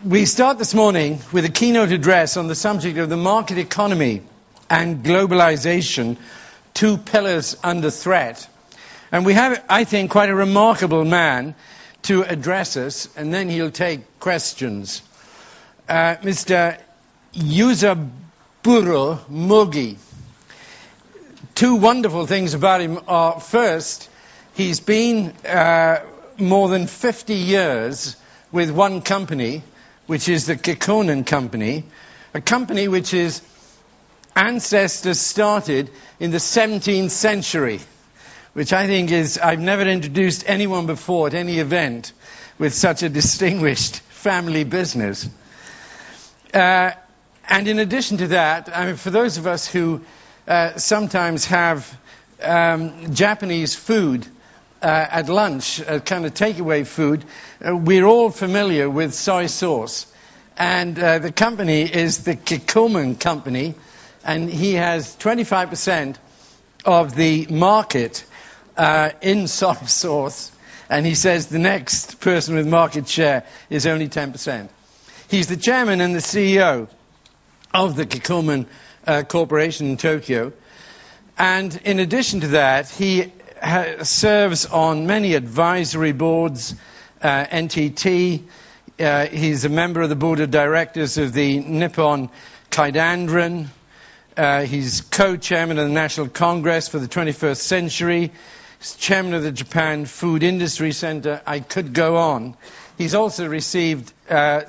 We start this morning with a keynote address on the subject of the market economy and globalization, two pillars under threat. And we have, I think, quite a remarkable man to address us, and then he'll take questions. Mr. Yuzaburo Mogi. Two wonderful things about him are, first, he's been more than 50 years with one company, which is the Kikkoman Company, a company which his ancestors started in the 17th century, which I think is, I've never introduced anyone before at any event with such a distinguished family business. And in addition to that, I mean, for those of us who sometimes have Japanese food at lunch, kind of takeaway food, we're all familiar with soy sauce. And the company is the Kikkoman Company, and he has 25% of the market in soy sauce, and he says the next person with market share is only 10%. He's the chairman and the CEO of the Kikkoman Corporation in Tokyo, and in addition to that, he serves on many advisory boards, NTT. He's a member of the board of directors of the Nippon Kaidanren. He's co-chairman of the National Congress for the 21st Century. He's chairman of the Japan Food Industry Center. I could go on. He's also received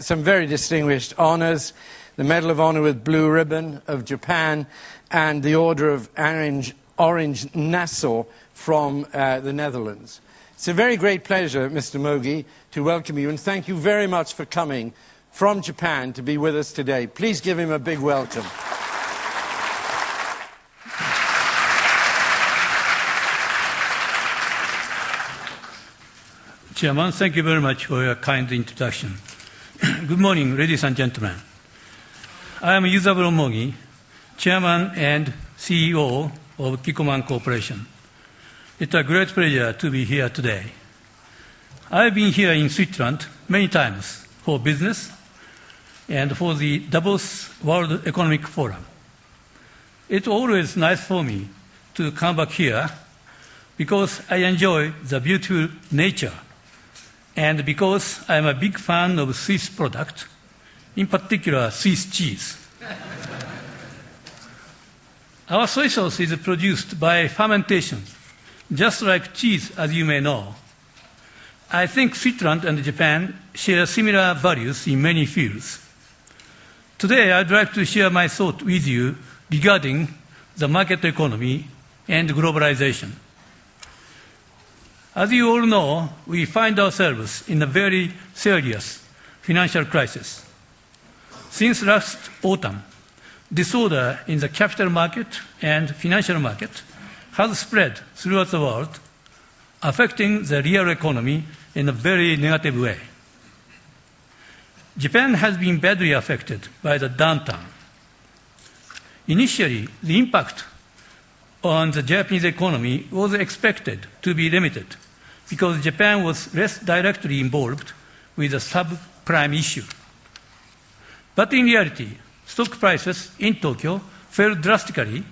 some very distinguished honors, the Medal of Honor with Blue Ribbon of Japan and the Order of Orange Nassau from the Netherlands. It's a very great pleasure, Mr. Mogi, to welcome you, and thank you very much for coming from Japan to be with us today. Please give him a big welcome. Chairman, thank you very much for your kind introduction. Good morning, ladies and gentlemen. I am Yuzaburo Mogi, Chairman and CEO of Kikkoman Corporation. It's a great pleasure to be here today. I've been here in Switzerland many times for business and for the Davos World Economic Forum. It's always nice for me to come back here because I enjoy the beautiful nature and because I'm a big fan of Swiss product, in particular Swiss cheese. Our soy sauce is produced by fermentation, just like cheese, as you may know. I think Switzerland and Japan share similar values in many fields. Today, I'd like to share my thought with you regarding the market economy and globalization. As you all know, we find ourselves in a very serious financial crisis. Since last autumn, disorder in the capital market and financial market has spread throughout the world, affecting the real economy in a very negative way. Japan has been badly affected by the downturn. Initially, the impact on the Japanese economy was expected to be limited because Japan was less directly involved with the subprime issue. But in reality, stock prices in Tokyo fell drastically,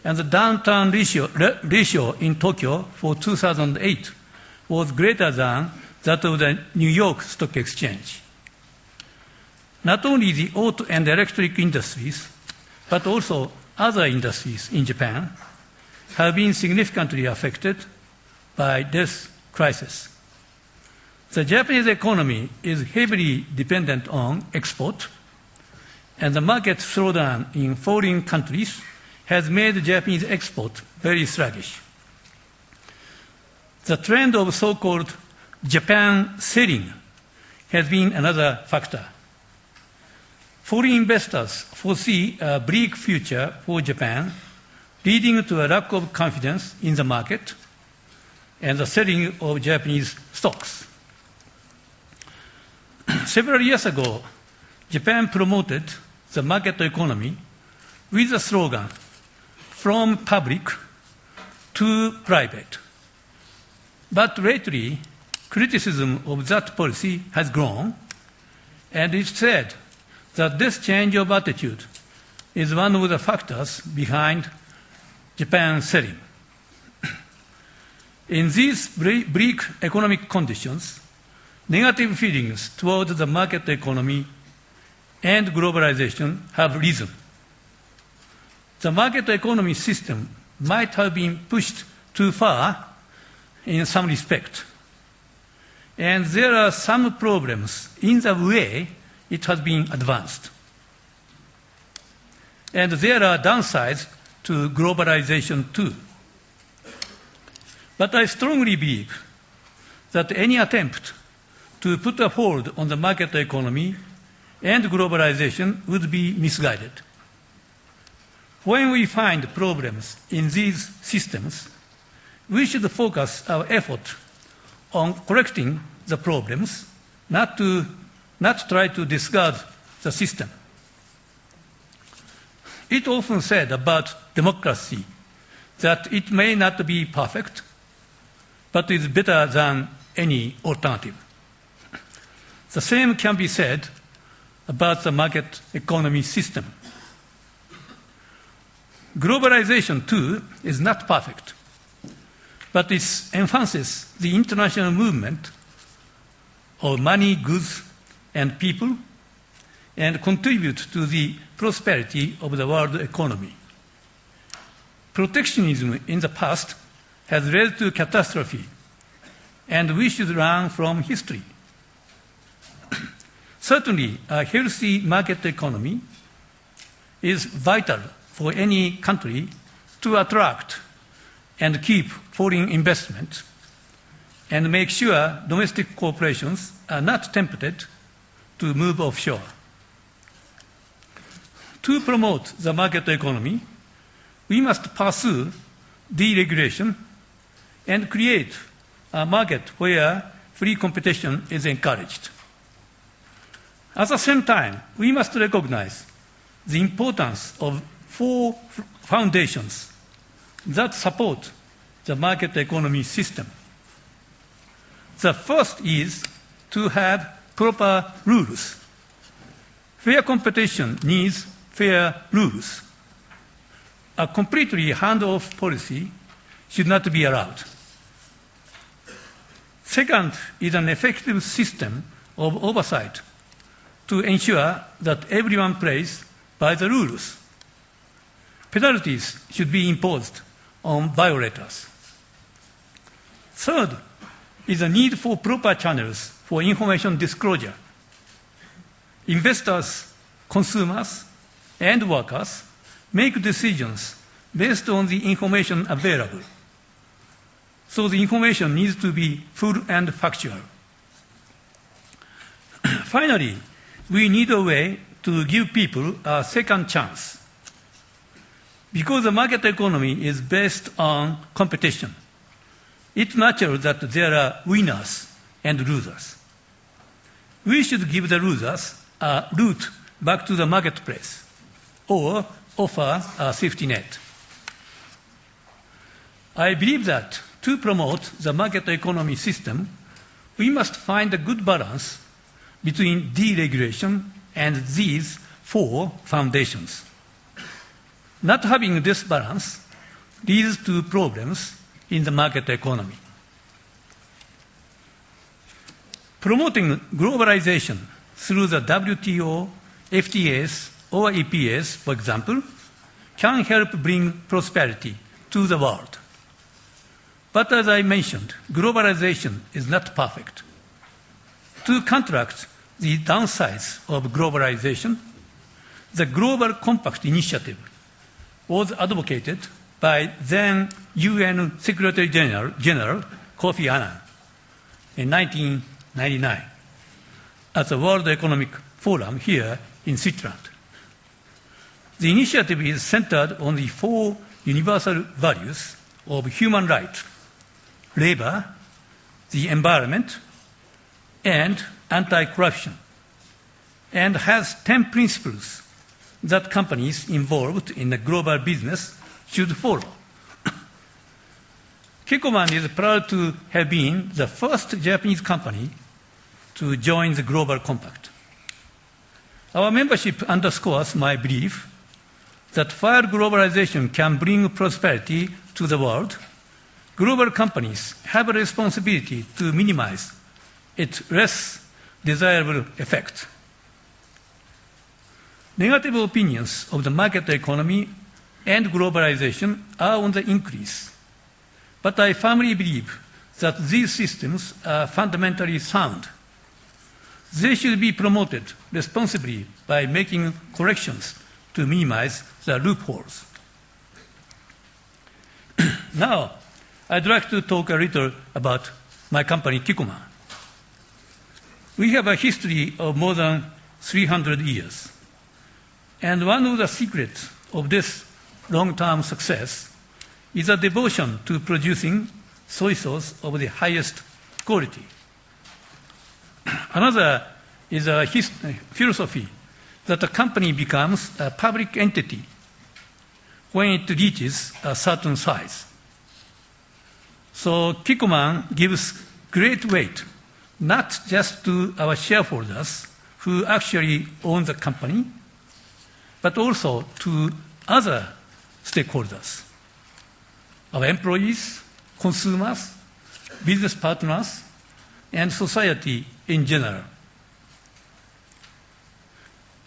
and the downturn ratio in Tokyo for 2008 was greater than that of the New York Stock Exchange. Not only the auto and electric industries, but also other industries in Japan have been significantly affected by this crisis. The Japanese economy is heavily dependent on export, and the market slowdown in foreign countries has made Japanese export very sluggish. The trend of so-called Japan selling has been another factor. Foreign investors foresee a bleak future for Japan, leading to a lack of confidence in the market and the selling of Japanese stocks. Several years ago, Japan promoted the market economy with the slogan, "From public to private." But lately, criticism of that policy has grown, And it said that this change of attitude is one of the factors behind Japan's selling. In these bleak economic conditions, negative feelings toward the market economy and globalization have risen. The market economy system might have been pushed too far in some respect, and there are some problems in the way it has been advanced. And there are downsides to globalization too. But I strongly believe that any attempt to put a hold on the market economy and globalization would be misguided. When we find problems in these systems, we should focus our effort on correcting the problems, not try to discard the system. It often said about democracy that it may not be perfect, but is better than any alternative. The same can be said about the market economy system. Globalization, too, is not perfect, but it enhances the international movement of money, goods, and people, and contributes to the prosperity of the world economy. Protectionism in the past has led to catastrophe, and we should learn from history. Certainly, a healthy market economy is vital for any country to attract and keep foreign investment and make sure domestic corporations are not tempted to move offshore. To promote the market economy, we must pursue deregulation and create a market where free competition is encouraged. At the same time, we must recognize the importance of 4 foundations that support the market economy system. The first is to have proper rules. Fair competition needs fair rules. A completely hand-off policy should not be allowed. Second is an effective system of oversight to ensure that everyone plays by the rules. Penalties should be imposed on violators. Third is a need for proper channels for information disclosure. Investors, consumers, and workers make decisions based on the information available. So the information needs to be full and factual. Finally, we need a way to give people a second chance. Because the market economy is based on competition, it's natural that there are winners and losers. We should give the losers a route back to the marketplace or offer a safety net. I believe that to promote the market economy system, we must find a good balance between deregulation and these 4 foundations. Not having this balance leads to problems in the market economy. Promoting globalization through the WTO, FTAs, or EPAs, for example, can help bring prosperity to the world. But as I mentioned, globalization is not perfect. To counteract the downsides of globalization, the Global Compact Initiative was advocated by then UN Secretary General Kofi Annan in 1999 at the World Economic Forum here in Switzerland. The initiative is centered on the 4 universal values of human rights, labor, the environment, and anti-corruption, and has 10 principles that companies involved in the global business should follow. Kikkoman is proud to have been the first Japanese company to join the Global Compact. Our membership underscores my belief that while globalization can bring prosperity to the world, global companies have a responsibility to minimize its less desirable effect. Negative opinions of the market economy and globalization are on the increase, but I firmly believe that these systems are fundamentally sound. They should be promoted responsibly by making corrections to minimize the loopholes. Now, I'd like to talk a little about my company, Kikkoman. We have a history of more than 300 years. And one of the secrets of this long-term success is a devotion to producing soy sauce of the highest quality. Another is a philosophy that a company becomes a public entity when it reaches a certain size. So Kikkoman gives great weight not just to our shareholders who actually own the company, but also to other stakeholders, our employees, consumers, business partners, and society in general.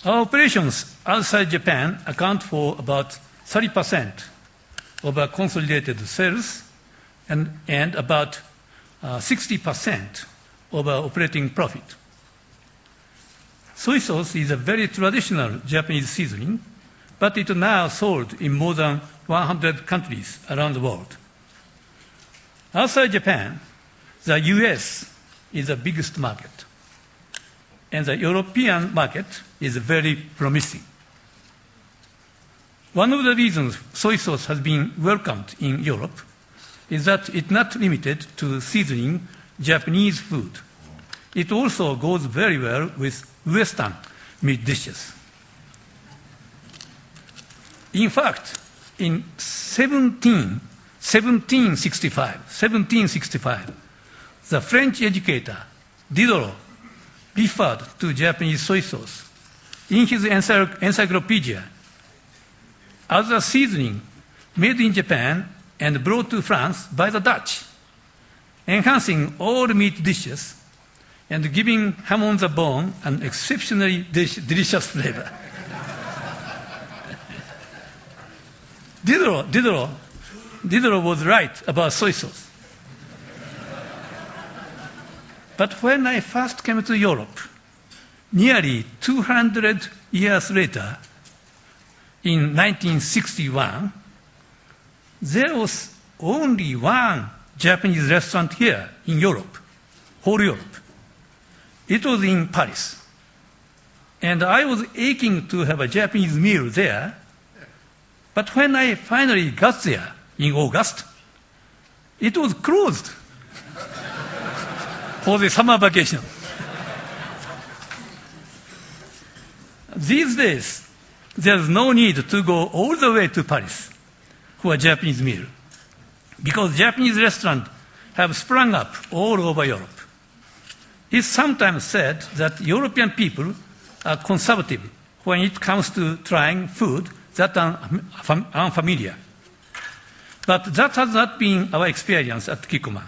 Our operations outside Japan account for about 30% of our consolidated sales and about 60% of our operating profit. Soy sauce is a very traditional Japanese seasoning, but it is now sold in more than 100 countries around the world. Outside Japan, the US is the biggest market, and the European market is very promising. One of the reasons soy sauce has been welcomed in Europe is that it's not limited to seasoning Japanese food. It also goes very well with Western meat dishes. In fact, in 1765, the French educator Diderot referred to Japanese soy sauce in his encyclopedia as a seasoning made in Japan and brought to France by the Dutch, enhancing all meat dishes and giving ham on the bone an exceptionally delicious flavor. Diderot was right about soy sauce. But when I first came to Europe, nearly 200 years later, in 1961, there was only one Japanese restaurant here in Europe, whole Europe. It was in Paris. And I was aching to have a Japanese meal there. But when I finally got there in August, it was closed for the summer vacation. These days, there's no need to go all the way to Paris for a Japanese meal, because Japanese restaurants have sprung up all over Europe. It's sometimes said that European people are conservative when it comes to trying food that are unfamiliar. But that has not been our experience at Kikkoman.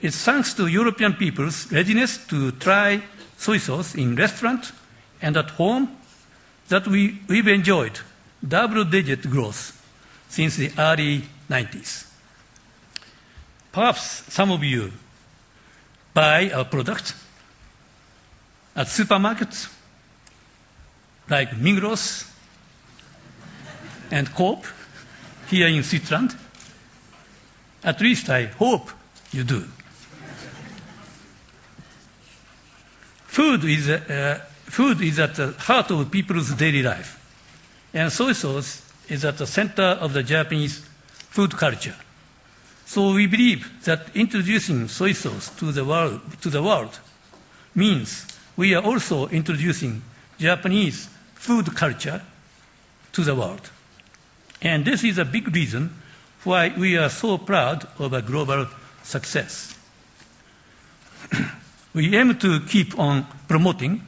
It's thanks to European people's readiness to try soy sauce in restaurants and at home that we've enjoyed double-digit growth since the early 90s. Perhaps some of you buy our products at supermarkets like Migros and Coop here in Switzerland. At least I hope you do. Food is at the heart of people's daily life, and soy sauce is at the center of the Japanese food culture. So we believe that introducing soy sauce to the world means we are also introducing Japanese food culture to the world. And this is a big reason why we are so proud of our global success. We aim to keep on promoting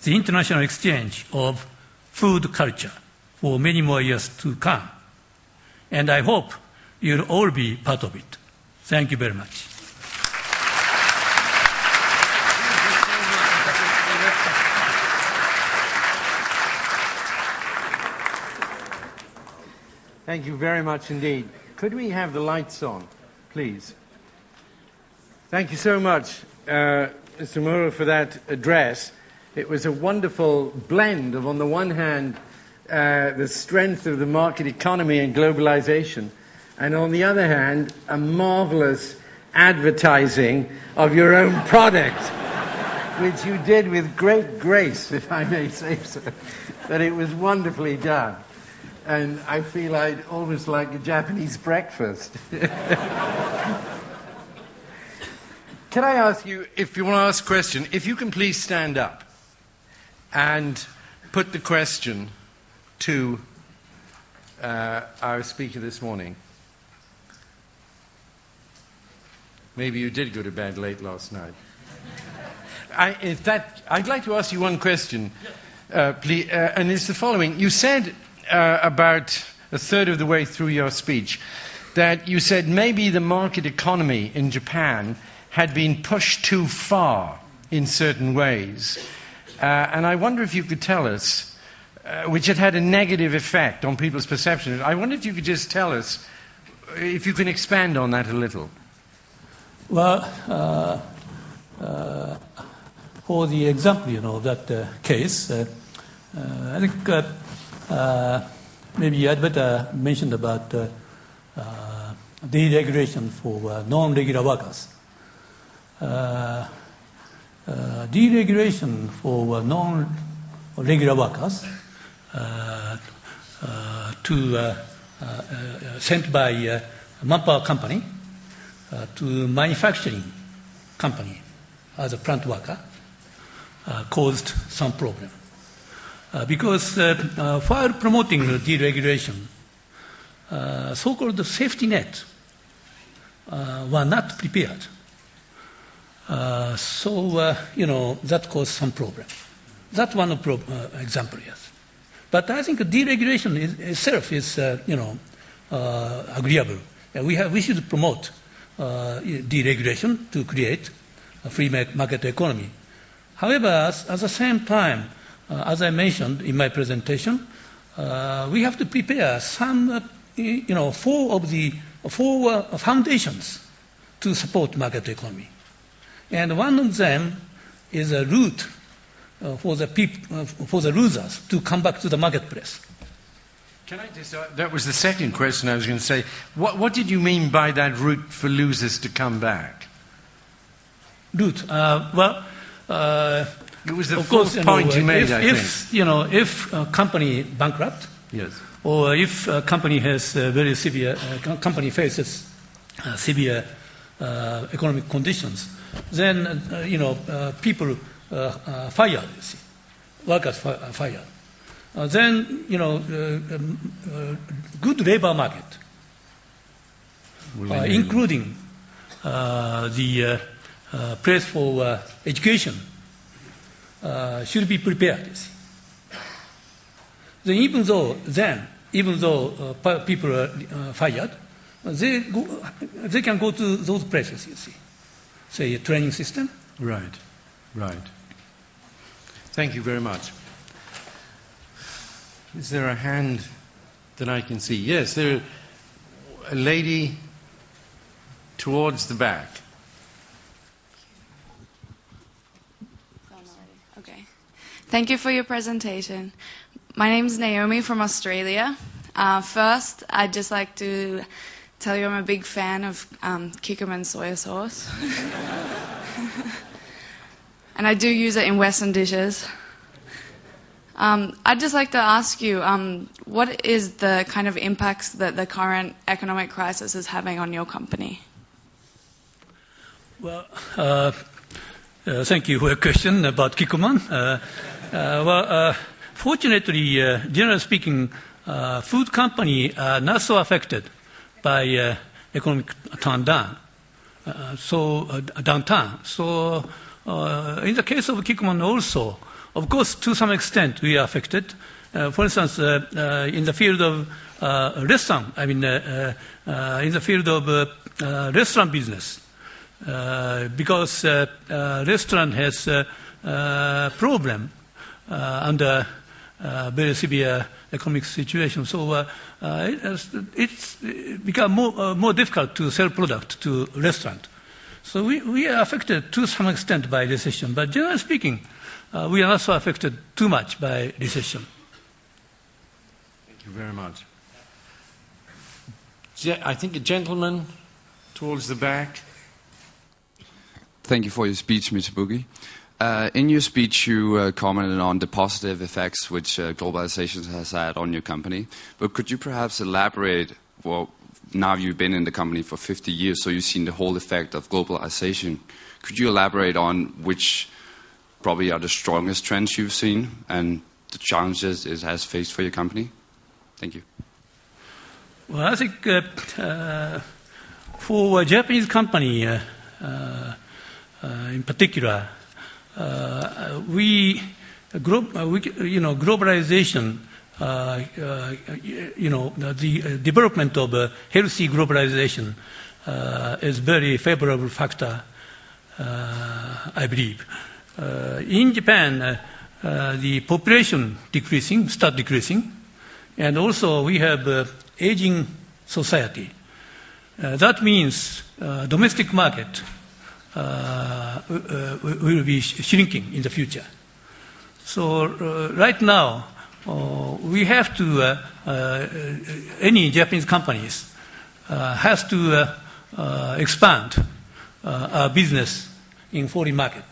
the international exchange of food culture for many more years to come. And I hope you'll all be part of it. Thank you very much. Thank you very much indeed. Could we have the lights on, please? Thank you so much, Mr. Muro, for that address. It was a wonderful blend of, on the one hand, the strength of the market economy and globalization, and on the other hand, a marvelous advertising of your own product, which you did with great grace, if I may say so. But it was wonderfully done. And I feel I'd almost like a Japanese breakfast. Can I ask you, if you want to ask a question, if you can please stand up and put the question to our speaker this morning. Maybe you did go to bed late last night. I'd like to ask you one question, please, and it's the following. You said about a third of the way through your speech that you said maybe the market economy in Japan had been pushed too far in certain ways. And I wonder if you could tell us, which had a negative effect on people's perception. I wonder if you could just tell us, if you can expand on that a little. Well, for the example, that case, I think maybe I'd better mention about deregulation for non-regular workers. Deregulation for non-regular workers sent by manpower company to manufacturing company as a plant worker caused some problem. Because while promoting deregulation, so-called safety net were not prepared. That caused some problem. That's one example, yes. But I think deregulation itself is, agreeable. We should promote deregulation to create a free market economy. However, at the same time, as I mentioned in my presentation, we have to prepare some, four foundations to support market economy. And one of them is a route for the losers to come back to the marketplace. Can I just, that was the second question I was going to say. What did you mean by that route for losers to come back? Route? It was the fourth point you made, I think. If a company bankrupt, yes, or if a company has very severe, company faces severe economic conditions, then people fired. You see, workers fired. Then good labor market, including the place for education, should be prepared. You see. Then even though people are fired, they can go to those places. You see, say a training system. Right. Thank you very much. Is there a hand that I can see? Yes, there's a lady towards the back. Okay. Thank you for your presentation. My name is Naomi from Australia. First, I'd just like to tell you I'm a big fan of Kikkoman soy sauce. And I do use it in Western dishes. I'd just like to ask you, what is the kind of impacts that the current economic crisis is having on your company? Well, thank you for your question about Kikkoman. Fortunately, generally speaking, food companies are not so affected by economic downturn. So in the case of Kikkoman also, of course, to some extent, we are affected. For instance, in the field of restaurant, in the field of restaurant business, because restaurant has problem under very severe economic situation. So it's become more difficult to sell product to restaurant. So we are affected to some extent by recession. But generally speaking, we are not so affected too much by recession. Thank you very much. I think a gentleman towards the back. Thank you for your speech, Mr. Mogi. In your speech, you commented on the positive effects which globalization has had on your company. But could you perhaps elaborate? Well, now you've been in the company for 50 years, so you've seen the whole effect of globalization. Could you elaborate on which probably are the strongest trends you've seen and the challenges it has faced for your company? Thank you. Well, I think for a Japanese company in particular, globalization, the development of healthy globalization is very favorable factor, I believe. In Japan, the population start decreasing, and also we have aging society. That means domestic market will be shrinking in the future. So right now, we have to, any Japanese companies has to expand our business in foreign market.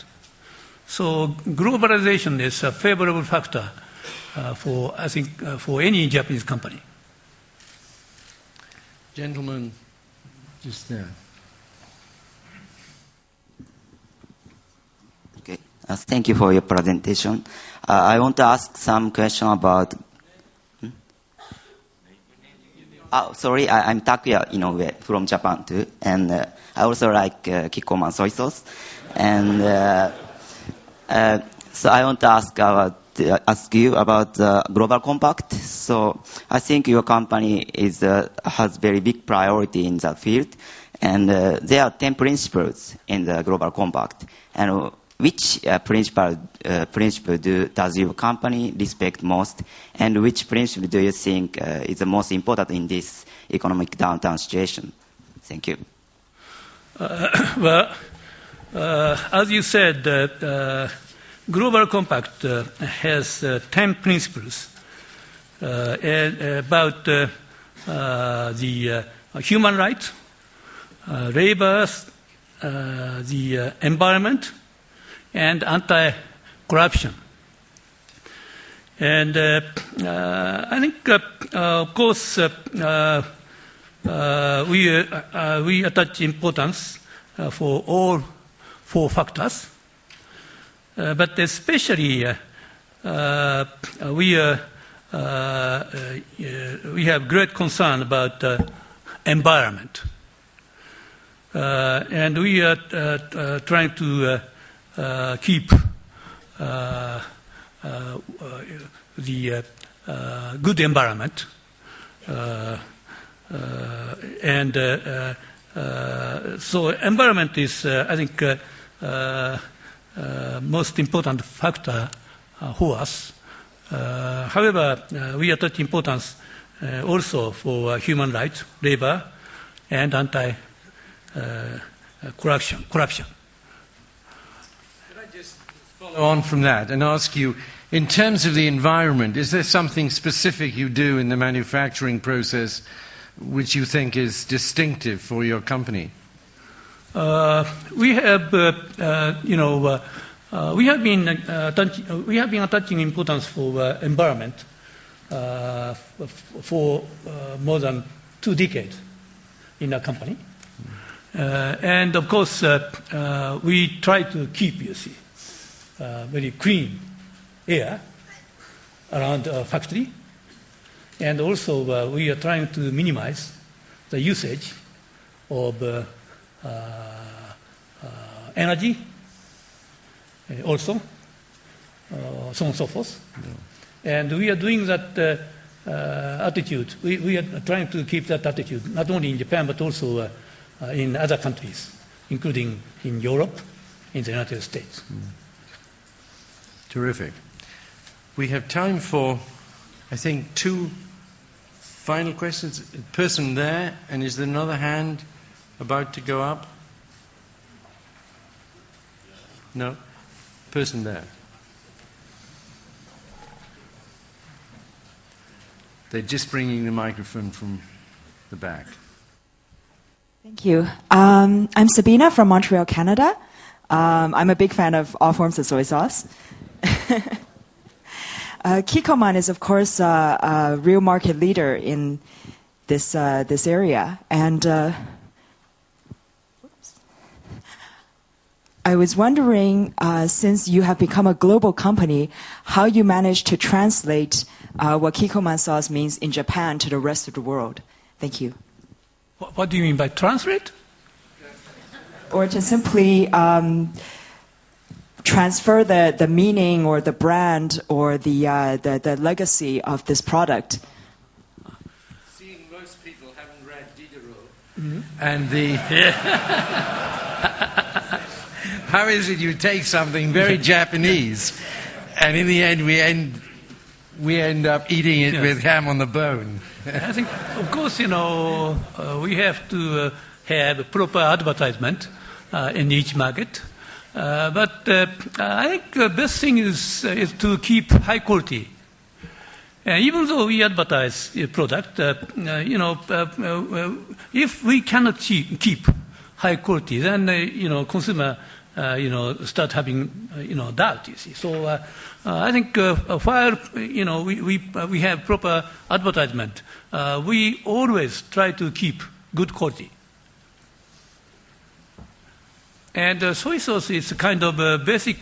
So globalization is a favorable factor for any Japanese company. Gentleman, just there. Okay. Thank you for your presentation. I want to ask some question about. Sorry, I'm Takuya Inoue from Japan too, and I also like Kikkoman soy sauce. And so I want to ask you about the Global Compact. So I think your company has very big priority in that field, and there are 10 principles in the Global Compact. And which principle does your company respect most, and which principle do you think is the most important in this economic downturn situation? Thank you. Well, as you said, Global Compact has 10 principles about the human rights, labor, the environment, and anti-corruption. And I think, of course, we attach importance for all 4 factors. But especially, we have great concern about environment, and we are trying to keep the good environment, and so environment is, I think, most important factor for us. However, we attach importance also for human rights, labor, and anti-corruption. Could I just follow on from that and ask you, in terms of the environment, is there something specific you do in the manufacturing process which you think is distinctive for your company? We have been attaching importance for environment for more than 2 decades in our company, and of course we try to keep, very clean air around our factory, and also we are trying to minimize the usage of energy also. so on and so forth. And we are doing that attitude. We are trying to keep that attitude, not only in Japan, but also in other countries, including in Europe, in the United States. Terrific. We have time for, I think, 2 final questions. Person there, and is there another hand about to go up? No? Person there. They're just bringing the microphone from the back. Thank you. I'm Sabina from Montreal, Canada. I'm a big fan of all forms of soy sauce. Kikkoman is, of course, a real market leader in this area. And I was wondering, since you have become a global company, how you managed to translate what Kikkoman sauce means in Japan to the rest of the world. Thank you. What do you mean by translate? Or to simply transfer the meaning or the brand or the legacy of this product. Seeing most people haven't read Diderot, and how is it you take something very Japanese, and in the end we end up eating it with ham on the bone? I think, of course, we have to have proper advertisement in each market. But I think the best thing is to keep high quality. Even though we advertise a product, if we cannot keep high quality, then consumer start having doubt. You see, so I think while we have proper advertisement, we always try to keep good quality. And soy sauce is a kind of a basic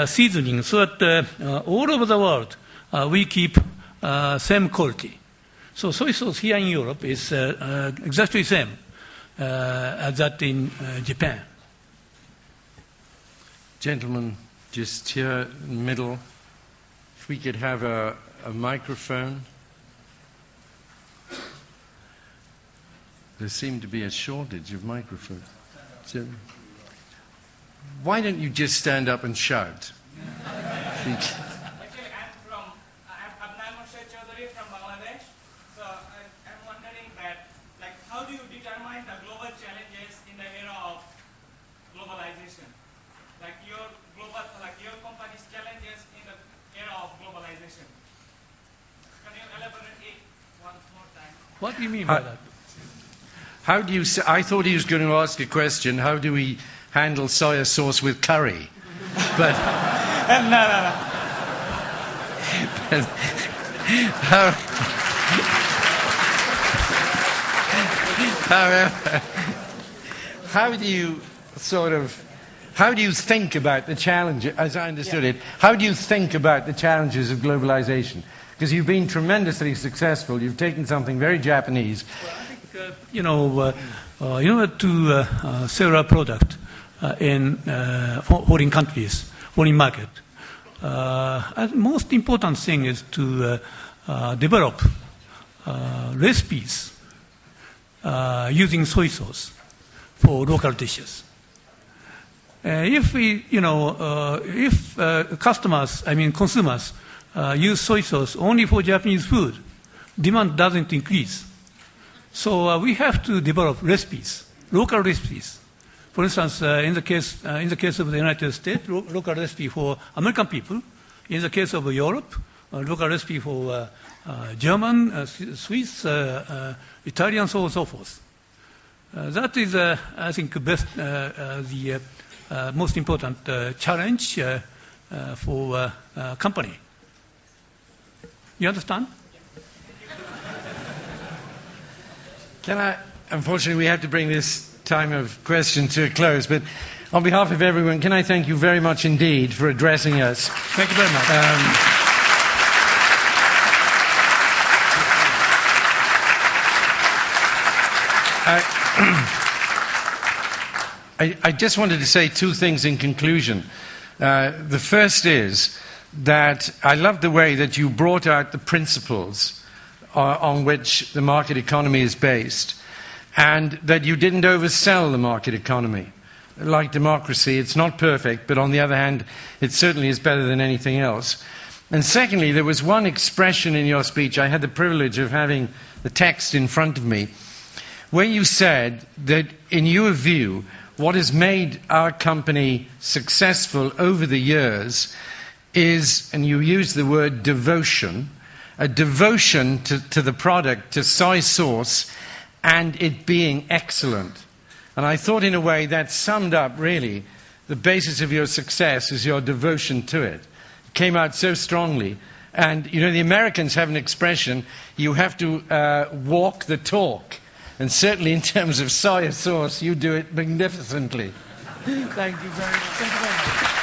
seasoning, so that all over the world we keep same quality. So soy sauce here in Europe is exactly the same as that in Japan. Gentlemen, just here in the middle, if we could have a microphone. There seemed to be a shortage of microphones. So, why don't you just stand up and shout? Actually, I'm Adnan Murshid Chaudhary from Bangladesh. So I'm wondering that, how do you determine the global challenges in the era of globalization? Your company's challenges in the era of globalization. Can you elaborate it once more time? What do you mean by that? How do you? I thought he was going to ask a question. How do we handle soya sauce with curry? But No. But however, how do you think about the challenge, as I understood it, how do you think about the challenges of globalization? Because you've been tremendously successful. You've taken something very Japanese. Well, I think, in order to sell our product in foreign countries, foreign market, the most important thing is to develop recipes using soy sauce for local dishes. If customers, consumers, use soy sauce only for Japanese food, demand doesn't increase. So we have to develop recipes, local recipes. For instance, in the case of the United States, local recipe for American people. In the case of Europe, local recipe for German, Swiss, Italian, so on and so forth. That is, I think, the most important challenge for a company. You understand? Unfortunately, we have to bring this time of question to a close, but on behalf of everyone, can I thank you very much indeed for addressing us. Thank you very much. I just wanted to say 2 things in conclusion. The first is that I love the way that you brought out the principles on which the market economy is based, and that you didn't oversell the market economy. Like democracy, it's not perfect, but on the other hand, it certainly is better than anything else. And secondly, there was one expression in your speech, I had the privilege of having the text in front of me, where you said that in your view, what has made our company successful over the years is, and you use the word devotion, a devotion to the product, to soy sauce, and it being excellent. And I thought in a way that summed up really the basis of your success is your devotion to it. It came out so strongly. And, you know, the Americans have an expression, you have to walk the talk. And certainly in terms of soy sauce, you do it magnificently. Thank you very much. Thank you very much.